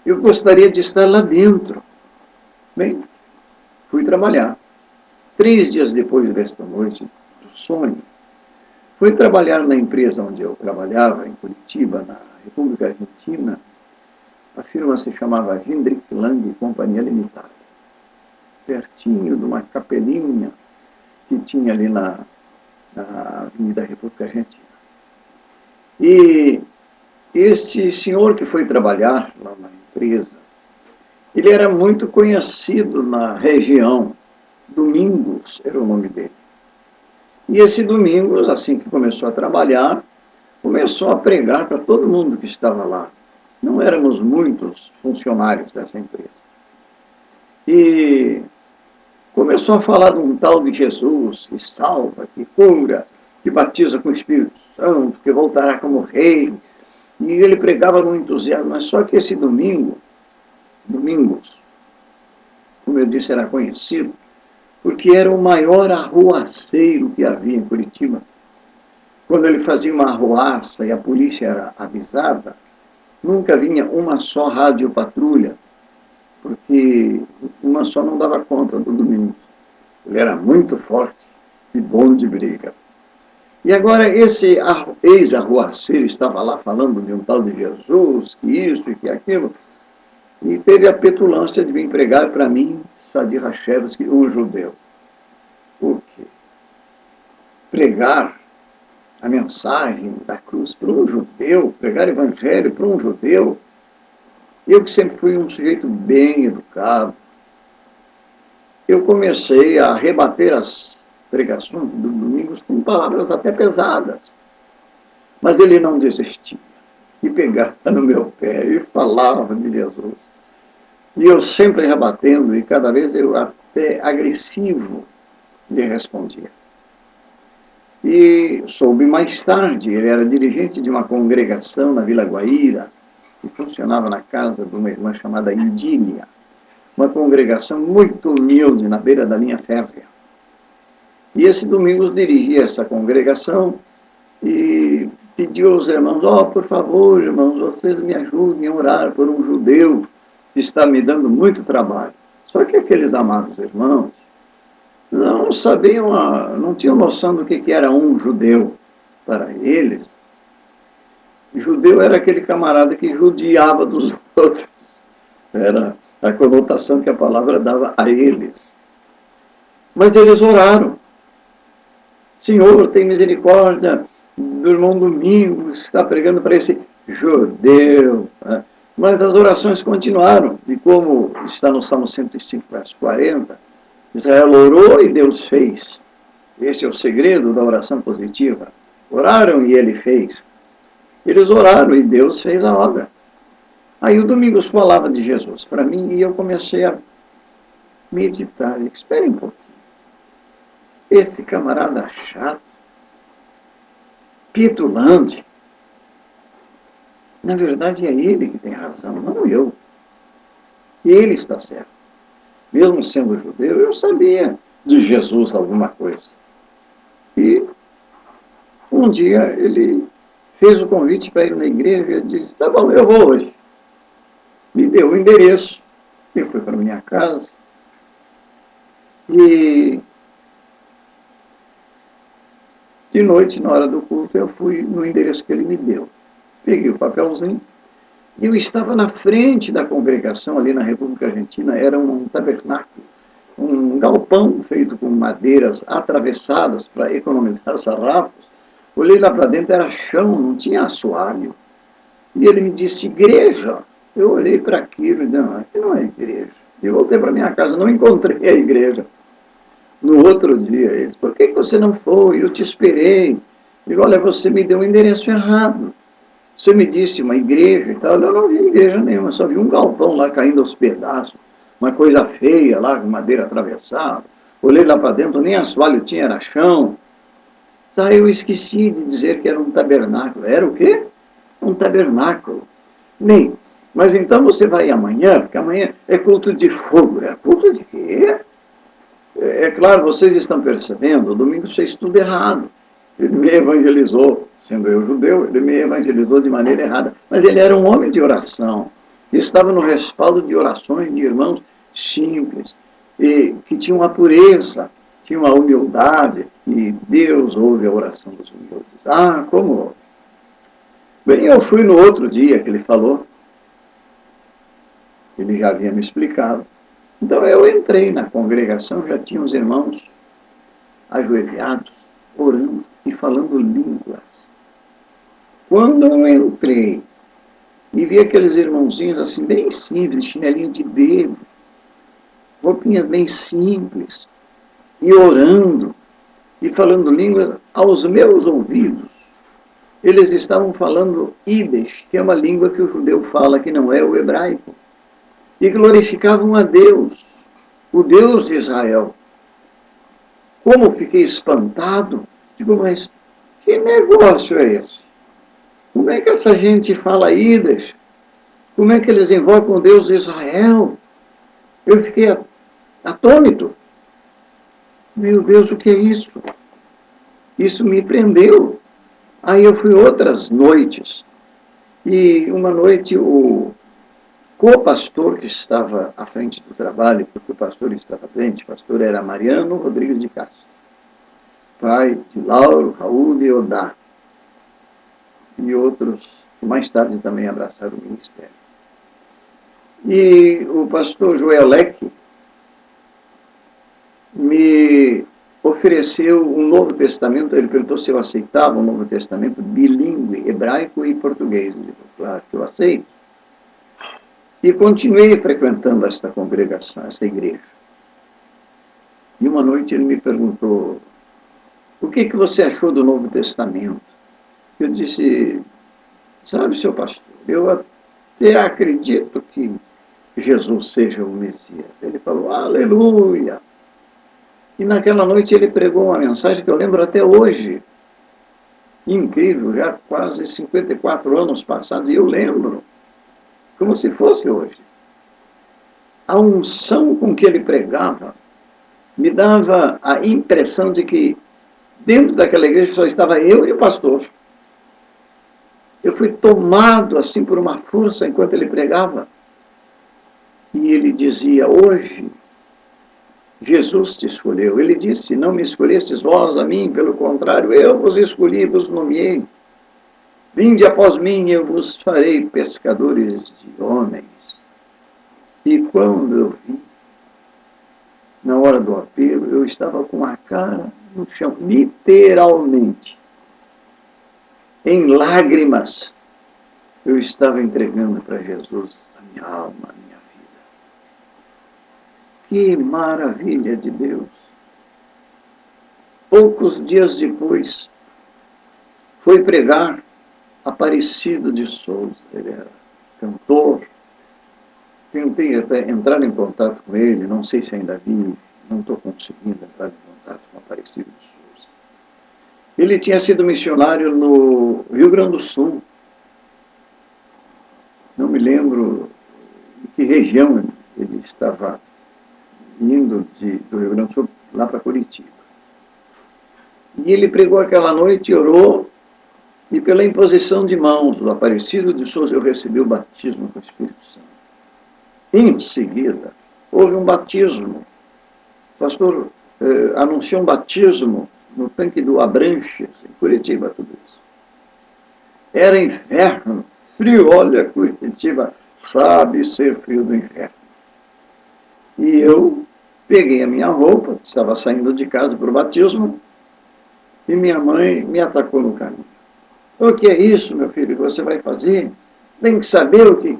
eu gostaria de estar lá dentro. Bem, fui trabalhar. 3 dias depois desta noite do sonho, fui trabalhar na empresa onde eu trabalhava, em Curitiba, na República Argentina. A firma se chamava Hendrik Lang Companhia Limitada, pertinho de uma capelinha que tinha ali na Avenida República Argentina. E este senhor que foi trabalhar lá na empresa, ele era muito conhecido na região. Domingos era o nome dele. E esse Domingos, assim que começou a trabalhar, começou a pregar para todo mundo que estava lá. Não éramos muitos funcionários dessa empresa. E começou a falar de um tal de Jesus, que salva, que cura, que batiza com o Espírito Santo, que voltará como rei. E ele pregava no entusiasmo, mas só que esse Domingos, como eu disse, era conhecido, porque era o maior arruaceiro que havia em Curitiba. Quando ele fazia uma arruaça e a polícia era avisada, nunca vinha uma só radiopatrulha, porque uma só não dava conta do Domingos. Ele era muito forte e bom de briga. E agora esse ex-arruaceiro estava lá falando de um tal de Jesus, que isso e que aquilo, e teve a petulância de vir pregar para mim, Sadi Rachevsky, um judeu. Por quê? Pregar a mensagem da cruz para um judeu, pregar o evangelho para um judeu. Eu que sempre fui um sujeito bem educado, eu comecei a rebater as pregações do Domingos com palavras até pesadas. Mas ele não desistia. E pegava no meu pé e falava de Jesus. E eu sempre rebatendo, e cada vez eu até agressivo lhe respondia. E soube mais tarde, ele era dirigente de uma congregação na Vila Guaíra, que funcionava na casa de uma irmã chamada Idília, uma congregação muito humilde na beira da linha férrea. E esse Domingos dirigia essa congregação e pediu aos irmãos, por favor, irmãos, vocês me ajudem a orar por um judeu que está me dando muito trabalho. Só que aqueles amados irmãos não sabiam, não tinham noção do que era um judeu. Para eles, judeu era aquele camarada que judiava dos outros. Era a conotação que a palavra dava a eles. Mas eles oraram. Senhor, tem misericórdia do irmão Domingos, que está pregando para esse judeu. Mas as orações continuaram. E como está no Salmo 105, verso 40, Israel orou e Deus fez. Este é o segredo da oração positiva. Oraram e ele fez. Eles oraram e Deus fez a obra. Aí o Domingos falava de Jesus para mim e eu comecei a meditar. Espere um pouquinho. Esse camarada chato, petulante, na verdade é ele que tem razão, não eu. Ele está certo. Mesmo sendo judeu, eu sabia de Jesus alguma coisa. E um dia ele fez o convite para ir na igreja e disse, tá bom, eu vou hoje. Me deu o endereço, eu fui para minha casa e de noite, na hora do culto, eu fui no endereço que ele me deu. Peguei o papelzinho e eu estava na frente da congregação ali na República Argentina, era um tabernáculo, um galpão feito com madeiras atravessadas para economizar sarrafos. Olhei lá para dentro, era chão, não tinha assoalho. E ele me disse, igreja. Eu olhei para aquilo e disse, não, aqui não é igreja. E voltei para minha casa, não encontrei a igreja. No outro dia, ele disse, por que você não foi? Eu te esperei. Eu digo, olha, você me deu o endereço errado. Você me disse uma igreja e tal. Eu não vi igreja nenhuma, só vi um galpão lá caindo aos pedaços. Uma coisa feia lá, com madeira atravessada. Olhei lá para dentro, nem assoalho tinha, era chão. Aí eu esqueci de dizer que era um tabernáculo. Era o quê? Um tabernáculo. Bem, mas então você vai amanhã, porque amanhã é culto de fogo. É culto de quê? É claro, vocês estão percebendo, o Domingos fez tudo errado. Ele me evangelizou, sendo eu judeu, ele me evangelizou de maneira errada. Mas ele era um homem de oração. estava no respaldo de orações de irmãos simples, e que tinham a pureza, tinham a humildade, e Deus ouve a oração dos humildes. Ah, como ouve. Bem, eu fui no outro dia que ele falou, ele já havia me explicado. Então eu entrei na congregação, já tinha os irmãos ajoelhados, orando e falando línguas. Quando eu entrei e vi aqueles irmãozinhos assim, bem simples, chinelinho de dedo, roupinhas bem simples, e orando, e falando línguas aos meus ouvidos, eles estavam falando Yiddish, que é uma língua que o judeu fala, que não é o hebraico, e glorificavam a Deus, o Deus de Israel. Como fiquei espantado, digo, mas que negócio é esse? Como é que essa gente fala Yiddish? Como é que eles invocam o Deus de Israel? Eu fiquei atônito. Meu Deus, o que é isso? Isso me prendeu. Aí eu fui outras noites. E uma noite o co-pastor que estava à frente do trabalho, porque o pastor estava doente, o pastor era Mariano Rodrigues de Castro, pai de Lauro, Raul e Odá, e outros que mais tarde também abraçaram o ministério. E o pastor Joel Leque me ofereceu um Novo Testamento, ele perguntou se eu aceitava um Novo Testamento bilíngue, hebraico e português. Eu disse, claro que eu aceito. E continuei frequentando esta congregação, esta igreja. E uma noite ele me perguntou, o que você achou do Novo Testamento? Eu disse, sabe, seu pastor, eu até acredito que Jesus seja o Messias. Ele falou, aleluia! E naquela noite ele pregou uma mensagem que eu lembro até hoje. Incrível, já quase 54 anos passados, e eu lembro, como se fosse hoje. A unção com que ele pregava me dava a impressão de que dentro daquela igreja só estava eu e o pastor. Eu fui tomado assim por uma força enquanto ele pregava. E ele dizia, hoje Jesus te escolheu. Ele disse, não me escolhestes vós a mim, pelo contrário, eu vos escolhi, vos nomeei. Vinde após mim, eu vos farei pescadores de homens. E quando eu vi, na hora do apelo, eu estava com a cara no chão, literalmente, em lágrimas. Eu estava entregando para Jesus a minha alma, a minha vida. Que maravilha de Deus! Poucos dias depois, foi pregar Aparecido de Souza. Ele era cantor. Tentei até entrar em contato com ele, não sei se ainda vive, não estou conseguindo entrar em contato com Aparecido de Souza. Ele tinha sido missionário no Rio Grande do Sul. Não me lembro em que região ele estava indo do Rio Grande do Sul lá para Curitiba. E ele pregou aquela noite, orou, e pela imposição de mãos do Aparecido de Souza eu recebi o batismo com o Espírito Santo. Em seguida, houve um batismo. O pastor anunciou um batismo no tanque do Abranches, em Curitiba, tudo isso. Era inverno, frio, olha, Curitiba sabe ser frio do inverno. E eu peguei a minha roupa, estava saindo de casa para o batismo, e minha mãe me atacou no caminho. O que é isso, meu filho, que você vai fazer? Tem que saber o que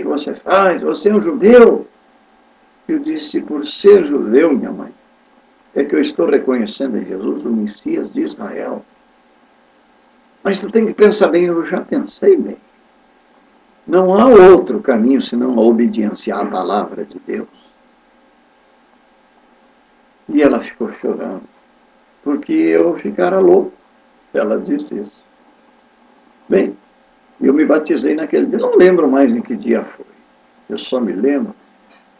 você faz, você é um judeu. Eu disse, por ser judeu, minha mãe, é que eu estou reconhecendo em Jesus o Messias de Israel. Mas tu tem que pensar bem, eu já pensei bem. Não há outro caminho senão a obediência à palavra de Deus. E ela ficou chorando, porque eu ficara louco. Ela disse isso. Bem, eu me batizei naquele dia, não lembro mais em que dia foi. Eu só me lembro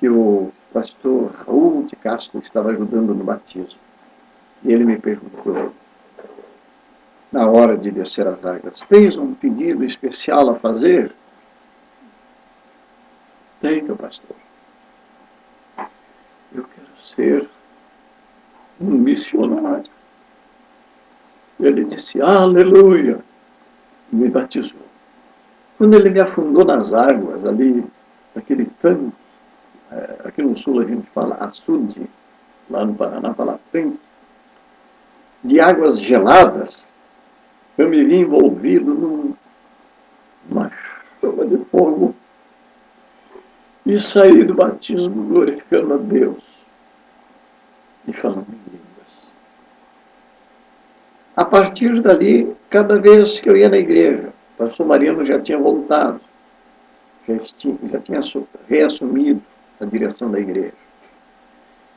que o pastor Raul de Castro estava ajudando no batismo. E ele me perguntou, na hora de descer as águas, tens um pedido especial a fazer? Tenho, pastor. Eu quero ser um missionário. Ele disse, aleluia, e me batizou. Quando ele me afundou nas águas, ali, naquele tanque, aqui no sul a gente fala açude, lá no Paraná fala tanque, de águas geladas, eu me vi envolvido numa chama de fogo e saí do batismo glorificando a Deus e falando em línguas. A partir dali, cada vez que eu ia na igreja, o pastor Mariano já tinha voltado, já tinha reassumido a direção da igreja.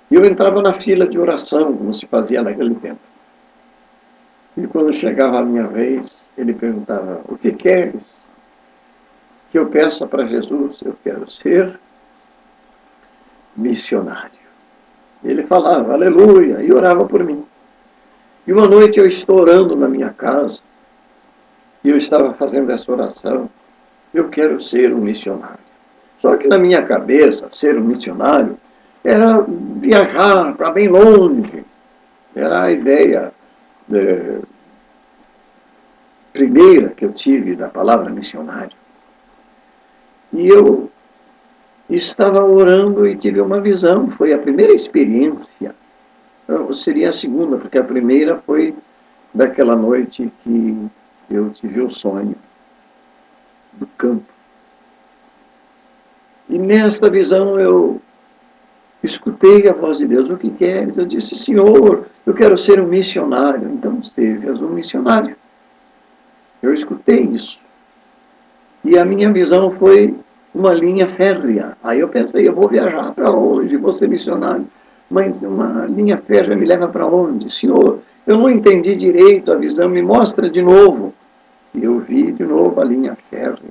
E eu entrava na fila de oração, como se fazia naquele tempo. E quando chegava a minha vez, ele perguntava, o que queres que eu peça para Jesus? Eu quero ser missionário. Ele falava, aleluia, e orava por mim. E uma noite eu estou orando na minha casa, e eu estava fazendo essa oração, eu quero ser um missionário. Só que na minha cabeça, ser um missionário era viajar para bem longe. Era a ideia primeira que eu tive da palavra missionário. E eu estava orando e tive uma visão. Foi a primeira experiência. Seria a segunda, porque a primeira foi daquela noite que eu tive o sonho do campo. E nesta visão eu escutei a voz de Deus, o que queres? Eu disse, Senhor, eu quero ser um missionário. Então sejas um missionário. Eu escutei isso. E a minha visão foi uma linha férrea. Aí eu pensei, eu vou viajar para longe, vou ser missionário. Mas uma linha férrea me leva para onde? Senhor, eu não entendi direito a visão, me mostra de novo. E eu vi de novo a linha férrea.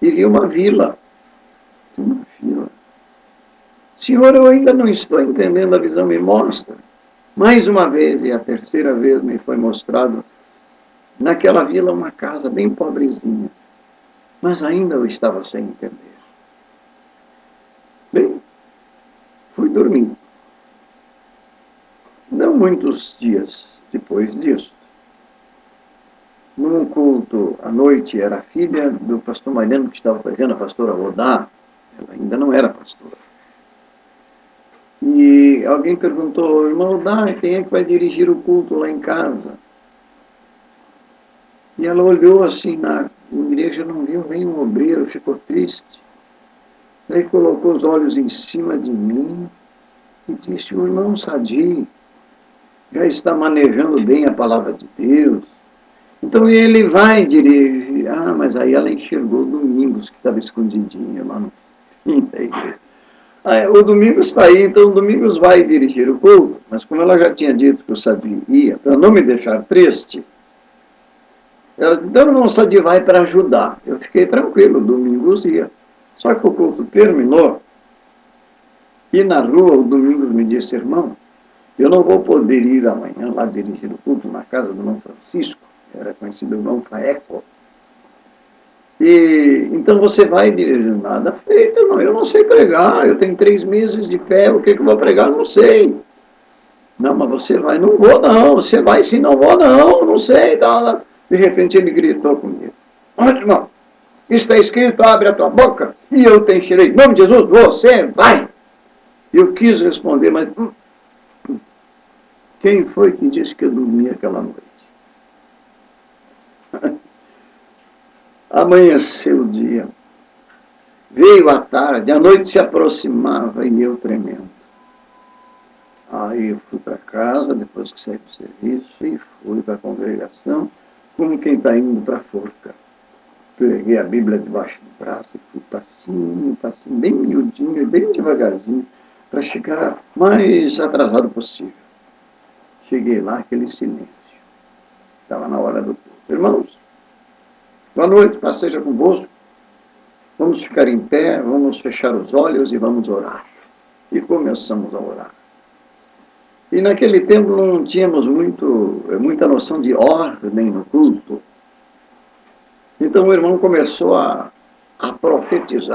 E vi uma vila. Uma vila. Senhor, eu ainda não estou entendendo a visão, me mostra. Mais uma vez, e a terceira vez me foi mostrado, naquela vila uma casa bem pobrezinha. Mas ainda eu estava sem entender. Bem, fui dormir. Não muitos dias depois disso, num culto à noite, era a filha do pastor Mariano que estava pregando, a pastora Rodá, ela ainda não era pastora. E alguém perguntou, irmão Rodá, quem é que vai dirigir o culto lá em casa? E ela olhou assim na igreja, não viu nenhum obreiro, ficou triste. Daí colocou os olhos em cima de mim e disse, o irmão Sadi já está manejando bem a palavra de Deus. Então ele vai dirigir. Ah, mas aí ela enxergou o Domingos, que estava escondidinho lá no fim da igreja. O Domingos está aí, então o Domingos vai dirigir o culto. Mas como ela já tinha dito que o Sadi ia, para não me deixar triste, ela disse, então o irmão Sadi vai para ajudar. Eu fiquei tranquilo, o Domingos ia. Só que o culto terminou, e na rua o Domingos me disse, irmão, eu não vou poder ir amanhã lá dirigir o culto na casa do irmão Francisco, era conhecido irmão Faeco. E então você vai dirigir nada feito, irmão, eu não sei pregar, eu tenho 3 meses de fé, o que eu vou pregar, não sei. Não, mas você vai, não vou não, você vai sim, não vou não, não sei. Tá. De repente ele gritou comigo, olha irmão, está escrito, abre a tua boca, e eu te encherei, em nome de Jesus, você vai. Eu quis responder, mas quem foi que disse que eu dormi aquela noite? Amanheceu o dia, veio a tarde, a noite se aproximava e eu tremendo. Aí eu fui para casa, depois que saí do serviço, e fui para a congregação, como quem está indo para a forca. Peguei a Bíblia debaixo do braço e fui passinho, bem miudinho, bem devagarzinho, para chegar mais atrasado possível. Cheguei lá, aquele silêncio. Estava na hora do culto. Irmãos, boa noite, paz seja convosco. Vamos ficar em pé, vamos fechar os olhos e vamos orar. E começamos a orar. E naquele tempo não tínhamos muita noção de ordem no culto. Então o irmão começou a profetizar.